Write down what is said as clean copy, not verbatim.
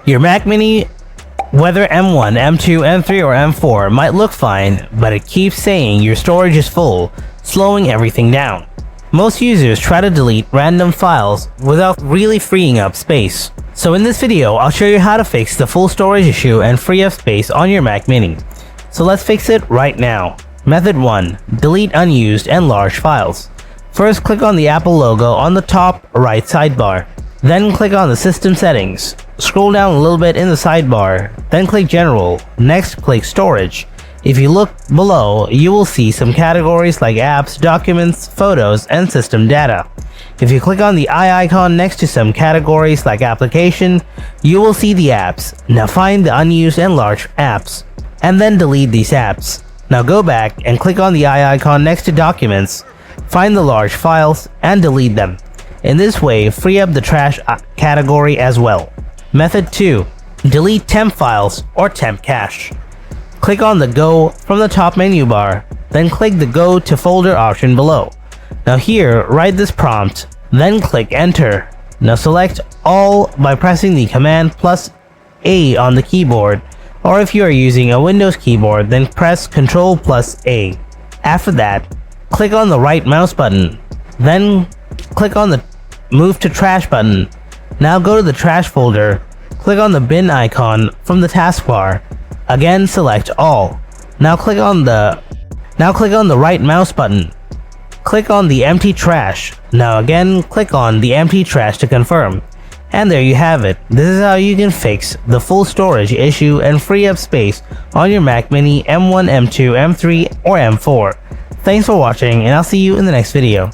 Your Mac Mini, whether M1, M2, M3, or M4, might look fine, but it keeps saying your storage is full, slowing everything down. Most users try to delete random files without really freeing up space. So in this video, I'll show you how to fix the full storage issue and free up space on your Mac Mini. So let's fix it right now. Method 1. Delete unused and large files. First, click on the Apple logo on the top right sidebar. Then click on the System Settings. Scroll down a little bit in the sidebar, then click General. Next, click Storage. If you look below, you will see some categories like Apps, Documents, Photos, and System Data. If you click on the eye icon next to some categories like Application, you will see the apps. Now find the unused and large apps, and then delete these apps. Now go back and click on the eye icon next to Documents, find the large files, and delete them. In this way, free up the trash category as well. Method 2. Delete temp files or temp cache. Click on the Go from the top menu bar, then click the Go to Folder option below. Now here, write this prompt, then click Enter. Now select All by pressing the Command plus A on the keyboard, or if you are using a Windows keyboard, then press Ctrl plus A. After that, click on the right mouse button, then click on the Move to Trash button. Now go to the trash folder, click on the bin icon from the taskbar. Again, select All. Now click on the right mouse button. Click on the Empty Trash. Now again, click on the Empty Trash to confirm. And there you have it. This is how you can fix the full storage issue and free up space on your Mac Mini M1, M2, M3, or M4. Thanks for watching, and I'll see you in the next video.